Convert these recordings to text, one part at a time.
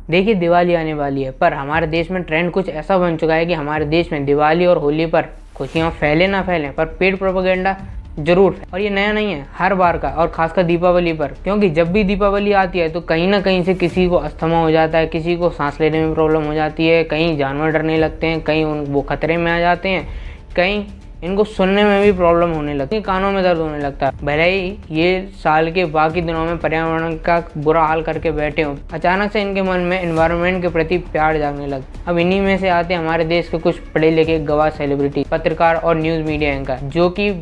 देखिए दिवाली आने वाली है, पर हमारे देश में ट्रेंड कुछ ऐसा बन चुका है कि हमारे देश में दिवाली और होली पर खुशियाँ फैले ना फैलें, पर पेड प्रोपेगेंडा जरूर और ये नया नहीं है, हर बार का, और खासकर दीपावली पर, क्योंकि जब भी दीपावली आती है तो कहीं ना कहीं से किसी को अस्थमा हो जाता है, किसी को सांस लेने में प्रॉब्लम हो जाती है, कहीं जानवर डरने लगते हैं, कहीं वो खतरे में आ जाते हैं, कहीं इनको सुनने में भी प्रॉब्लम होने लगती है, कानों में दर्द होने लगता है। भले ही ये साल के बाकी दिनों में पर्यावरण का बुरा हाल करके बैठे हों, अचानक से इनके मन में एनवायरनमेंट के प्रति प्यार जागने लगता। अब इन्हीं में से आते हैं हमारे देश के कुछ पढ़े लिखे गवाह सेलिब्रिटी, पत्रकार और न्यूज़ मीडिया एंकर, जो कि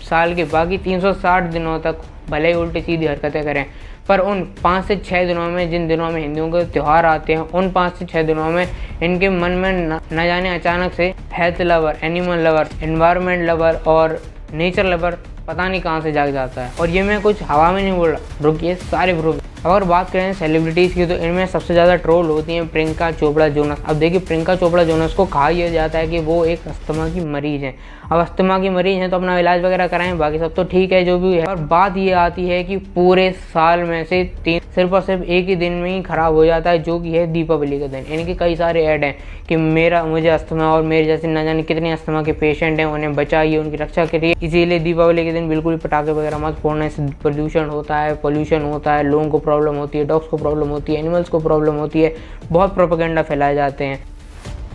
साल के बाकी 360 दिनों तक भले ही उल्टी सीधी हरकतें करें, पर उन 5 से 6 दिनों में, जिन दिनों में हिंदुओं के त्यौहार आते हैं, उन 5 से 6 दिनों में इनके मन में न जाने अचानक से health lover, animal lover, environment lover और नेचर लवर पता नहीं कहाँ से जाग जाता है। और ये मैं कुछ हवा में नहीं बोल रहा, रुकिए सारे प्रूफ। अगर बात करें सेलिब्रिटीज़ की तो इनमें सबसे ज़्यादा ट्रोल होती हैं प्रियंका चोपड़ा जोनस। अब देखिए प्रियंका चोपड़ा जोनस को कहा यह जाता है कि वो एक अस्थमा की मरीज़ हैं। अब अस्थमा की मरीज़ हैं तो अपना इलाज वगैरह कराएं, बाकी सब तो ठीक है जो भी है। और बात ये आती है कि पूरे साल में से सिर्फ और सिर्फ एक ही दिन में ही ख़राब हो जाता है, जो कि है दीपावली का दिन। इनके कई सारे ऐड हैं कि मुझे अस्थमा और मेरे जैसे न जाने कितने अस्थमा के पेशेंट हैं, उन्हें बचाइए, उनकी रक्षा करिए, इसीलिए दीपावली के दिन बिल्कुल पटाखे वगैरह मत फोड़ने से प्रदूषण होता है, पोल्यूशन होता है, लोगों को प्रॉब्लम होती है, डॉग्स को प्रॉब्लम होती है, एनिमल्स को प्रॉब्लम होती है, बहुत प्रोपेगेंडा फैलाए जाते हैं।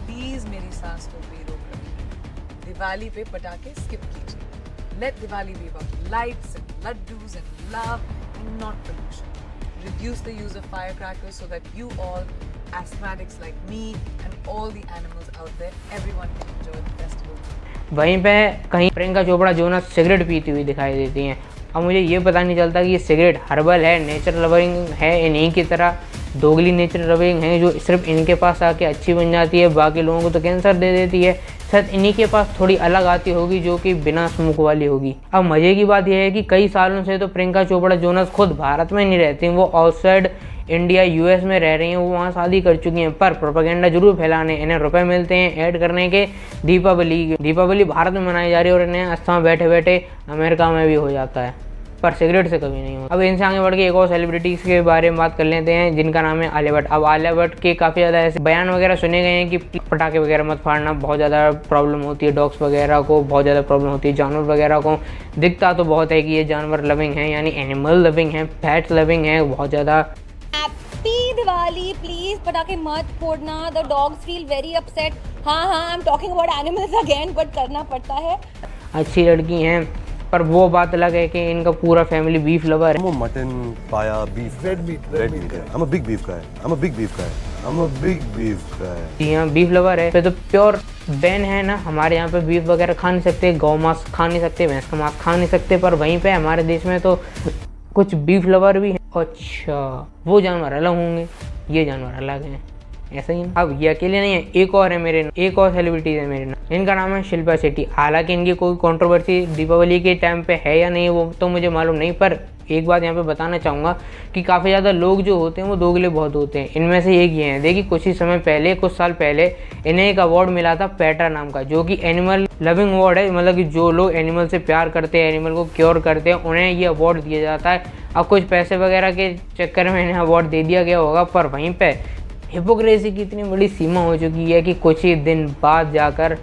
प्लीज मेरी सांस को बेरोक रखिए, दिवाली पे पटाखे स्किप कीजिए। Let Diwali be about lights and laddoos and love and not pollution. Reduce the use of firecrackers so that you all, asthmatics like me and all the animals out there, everyone can enjoy the festival. वहीं पे कहीं Priyanka Chopra Jonas cigarette पीती हुई दिखाई देती हैं। अब मुझे ये पता नहीं चलता कि ये सिगरेट हर्बल है, नेचर लविंग है, इन्हीं की तरह दोगली नेचर लविंग है जो सिर्फ इनके पास आके अच्छी बन जाती है, बाकी लोगों को तो कैंसर दे देती है। शायद इन्हीं के पास थोड़ी अलग आती होगी जो कि बिना स्मोक वाली होगी। अब मज़े की बात यह है कि कई सालों से तो प्रियंका चोपड़ा जोनस खुद भारत में नहीं रहती, वो आउटसाइड इंडिया यूएस में रह रही हैं, वो वहाँ शादी कर चुकी हैं, पर प्रोपेगेंडा जरूर फैलाने, इन्हें रुपए मिलते हैं ऐड करने के। दीपावली भारत में मनाई जा रही है और इन्हें अस्थमा बैठे बैठे अमेरिका में भी हो जाता है, पर सिगरेट से कभी नहीं हो। अब इनसे आगे बढ़ के एक और सेलिब्रिटीज़ के बारे में बात कर लेते हैं जिनका नाम है आलिया भट्ट। अब आलिया भट्ट के काफ़ी ज़्यादा ऐसे बयान वगैरह सुने गए हैं कि पटाखे वगैरह मत फाड़ना, बहुत ज़्यादा प्रॉब्लम होती है, डॉग्स वगैरह को बहुत ज़्यादा प्रॉब्लम होती है, जानवर वगैरह को। दिखता तो बहुत है कि ये जानवर लविंग है, यानी एनिमल लविंग है, पेट लविंग है, बहुत ज़्यादा। हैप्पी दिवाली, प्लीज पटाखे मत फोड़ना, the dogs feel very upset. हाँ I am talking about animals again, but करना पड़ता है। अच्छी लड़की हैं, पर वो बात अलग है कि इनका पूरा फैमिली बीफ लवर है। वो मटन पाया, बीफ, रेड मीट है। I'm a big beef guy. I'm a big beef guy. जी हाँ, बीफ लवर है। फिर तो प्योर बैन है ना, हमारे यहाँ पे बीफ वगैरह खा नहीं सकते, गौ मांस खा नहीं सकते, भैंस का मांस खा नहीं सकते, पर वहीं पे हमारे देश में तो कुछ बीफ लवर भी हैं। अच्छा, वो जानवर अलग होंगे, ये जानवर अलग हैं, ऐसा ही। अब ये अकेले नहीं है, एक और सेलिब्रिटी है मेरे नाम, इनका नाम है शिल्पा शेट्टी। हालांकि इनकी कोई कंट्रोवर्सी दीपावली के टाइम पे है या नहीं वो तो मुझे मालूम नहीं, पर एक बात यहाँ पे बताना चाहूँगा कि काफ़ी ज़्यादा लोग जो होते हैं वो दोगले बहुत होते हैं। इनमें से एक ये हैं, देखिए कुछ साल पहले इन्हें एक अवार्ड मिला था पैट्रा नाम का, जो कि एनिमल लविंग अवार्ड है, मतलब कि जो लोग एनिमल से प्यार करते हैं, एनिमल को क्योर करते हैं, उन्हें ये अवार्ड दिया जाता है। अब कुछ पैसे वगैरह के चक्कर में इन्हें अवार्ड दे दिया गया होगा, पर वहीं पर हिपोक्रेसी की इतनी बड़ी सीमा हो चुकी है कि कुछ ही दिन बाद जाकर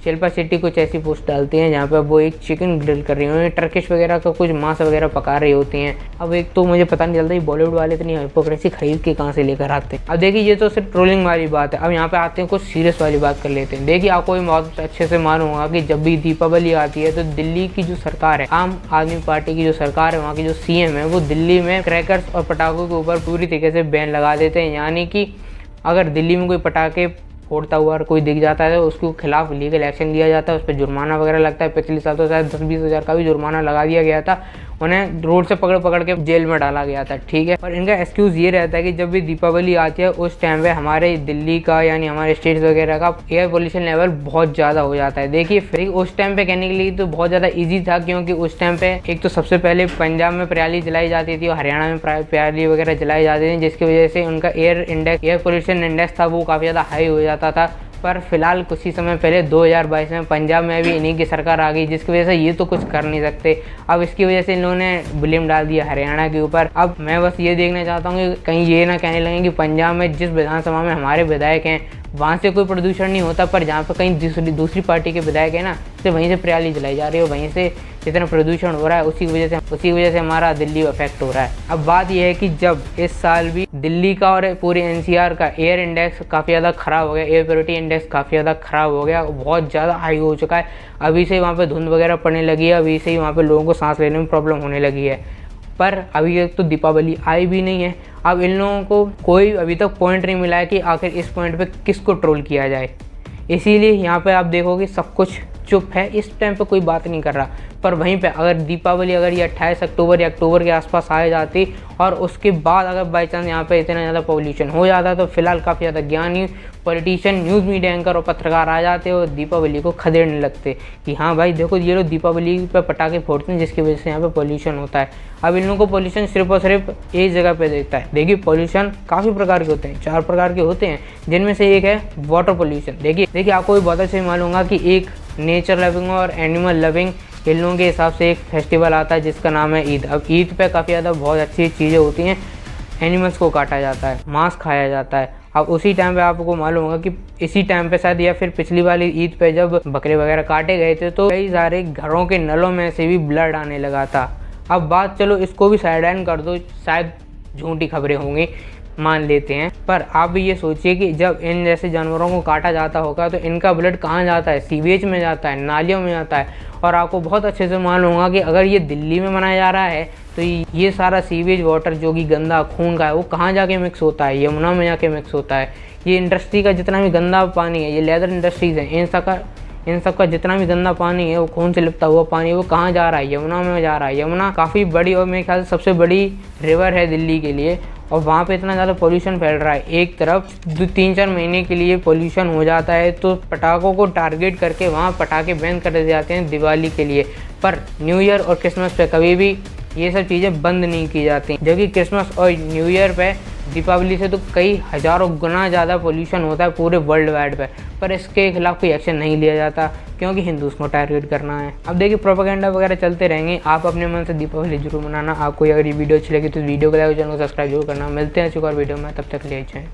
शिल्पा शेट्टी कुछ ऐसी पोस्ट डालती हैं जहाँ पे वो एक चिकन ग्रिल कर रही हैं, टर्किश वगैरह का कुछ मांस वगैरह पका रही होती हैं। अब एक तो मुझे पता नहीं चलता कि बॉलीवुड वाले इतनी हिपोक्रेसी खरीद के कहाँ से लेकर आते हैं। अब देखिए ये तो सिर्फ ट्रोलिंग वाली बात है, अब यहाँ पे आते हैं कुछ सीरियस वाली बात कर लेते हैं। देखिए आपको भी बहुत अच्छे से मालूम होगा कि जब भी दीपावली आती है तो दिल्ली की जो सरकार है, आम आदमी पार्टी की जो सरकार है, वहाँ की जो सीएम है, वो दिल्ली में क्रैकर्स और पटाखों के ऊपर पूरी तरीके से बैन लगा देते हैं। यानी कि अगर दिल्ली में कोई पटाखे फोड़ता हुआ कोई दिख जाता है तो उसके खिलाफ लीगल एक्शन लिया जाता है, उस पर जुर्माना वगैरह लगता है। पिछले साल तो शायद 10-20 हज़ार का भी जुर्माना लगा दिया गया था, उन्हें रोड से पकड़ के जेल में डाला गया था, ठीक है। और इनका एक्सक्यूज़ ये रहता है कि जब भी दीपावली आती है उस टाइम पे हमारे दिल्ली का यानी हमारे स्टेट्स वगैरह का एयर पोल्यूशन लेवल बहुत ज़्यादा हो जाता है। देखिए फिर उस टाइम पे कहने के लिए तो बहुत ज़्यादा ईजी था, क्योंकि उस टाइम पे एक तो सबसे पहले पंजाब में पराली जलाई जाती थी और हरियाणा में पराली वगैरह जलाई जाती थी, जिसकी वजह से उनका एयर पोल्यूशन इंडेक्स था वो काफ़ी ज़्यादा हाई हो जाता था। पर फिलहाल कुछ ही समय पहले 2022 में पंजाब में भी इन्हीं की सरकार आ गई, जिसकी वजह से ये तो कुछ कर नहीं सकते। अब इसकी वजह से इन लोगों ने ब्लेम डाल दिया हरियाणा के ऊपर। अब मैं बस ये देखना चाहता हूँ कि कहीं ये ना कहने लगें कि पंजाब में जिस विधानसभा में हमारे विधायक हैं वहाँ से कोई प्रदूषण नहीं होता, पर जहाँ पर कहीं दूसरी पार्टी के विधायक हैं ना, तो वहीं से पराली जलाई जा रही है, वहीं से जितना प्रदूषण हो रहा है उसी वजह से हमारा दिल्ली अफेक्ट हो रहा है। अब बात यह है कि जब इस साल भी दिल्ली का और पूरे एनसीआर का एयर इंडेक्स काफ़ी ज़्यादा ख़राब हो गया, एयर क्वालिटी इंडेक्स काफ़ी ज़्यादा ख़राब हो गया, बहुत ज़्यादा हाई हो चुका है। अभी से वहाँ पे धुंध वगैरह पड़ने लगी है, अभी से ही वहाँ पे लोगों को सांस लेने में प्रॉब्लम होने लगी है। पर अभी तक तो दीपावली आई भी नहीं है। अब इन लोगों को कोई अभी तक पॉइंट नहीं मिला है कि आखिर इस पॉइंट पे किसको ट्रोल किया जाए। इसीलिए यहाँ पे आप देखोगे सब कुछ चुप है, इस टाइम पे कोई बात नहीं कर रहा। पर वहीं पे अगर दीपावली अगर ये 28 अक्टूबर या अक्टूबर के आसपास आ जाती और उसके बाद अगर बाई चांस यहाँ पे इतना ज़्यादा पॉल्यूशन हो जाता, तो फिलहाल काफ़ी ज़्यादा ज्ञानी पॉलिटिशियन, न्यूज़ मीडिया एंकर और पत्रकार आ जाते और दीपावली को खदेड़ने लगते कि हाँ भाई देखो ये लोग दीपावली पे पटाखे फोड़ते हैं जिसकी वजह से यहाँ पे पॉल्यूशन होता है। अब इन लोगों को पॉल्यूशन सिर्फ और सिर्फ एक जगह पे देता है। देखिए पॉल्यूशन काफ़ी प्रकार के होते हैं, 4 प्रकार के होते हैं, जिनमें से एक है वाटर पॉल्यूशन। देखिए आपको भी बहुत अच्छे मालूम होगा कि एक नेचर लविंग और एनिमल लविंग इन लोगों के हिसाब से एक फेस्टिवल आता है जिसका नाम है ईद। अब ईद पे काफ़ी ज़्यादा बहुत अच्छी चीज़ें होती हैं, एनिमल्स को काटा जाता है, मांस खाया जाता है। अब उसी टाइम पे आपको मालूम होगा कि इसी टाइम पे शायद या फिर पिछली वाली ईद पे जब बकरे वगैरह काटे गए थे तो कई सारे घरों के नलों में से भी ब्लड आने लगा था। अब बात चलो इसको भी साइड कर दो, शायद झूठी खबरें होंगी, मान लेते हैं, पर आप भी ये सोचिए कि जब इन जैसे जानवरों को काटा जाता होगा तो इनका ब्लड कहाँ जाता है, सीवेज में जाता है, नालियों में जाता है। और आपको बहुत अच्छे से मालूम होगा कि अगर ये दिल्ली में मनाया जा रहा है तो ये सारा सीवेज वाटर जो कि गंदा खून का है वो कहाँ जाके मिक्स होता है, यमुना में जाके मिक्स होता है। ये इंडस्ट्री का जितना भी गंदा पानी है, ये लेदर इंडस्ट्रीज़ हैं, इन सब का जितना भी गंदा पानी है वो खून से लिपटा हुआ पानी वो कहाँ जा रहा है, यमुना में जा रहा है। यमुना काफ़ी बड़ी और मेरे ख्याल से सबसे बड़ी रिवर है दिल्ली के लिए, और वहाँ पे इतना ज़्यादा पोल्यूशन फैल रहा है। एक तरफ 3-4 महीने के लिए पोल्यूशन हो जाता है तो पटाखों को टारगेट करके वहाँ पटाखे बैन कर दिए जाते हैं दिवाली के लिए, पर न्यू ईयर और क्रिसमस पे कभी भी ये सब चीज़ें बंद नहीं की जाती। जबकि क्रिसमस और न्यू ईयर पे दीपावली से तो कई हज़ारों गुना ज़्यादा पोल्यूशन होता है पूरे वर्ल्ड वाइड पर इसके खिलाफ कोई एक्शन नहीं लिया जाता क्योंकि हिंदूज को टारगेट करना है। अब देखिए प्रोपेगेंडा वगैरह चलते रहेंगे, आप अपने मन से दीपावली जरूर मनाना। आपको अगर ये वीडियो अच्छी लगी तो वीडियो को लाइक और चैनल को सब्सक्राइब जरूर करना। मिलते हैं एक और वीडियो में, तब तक ले जाएँ।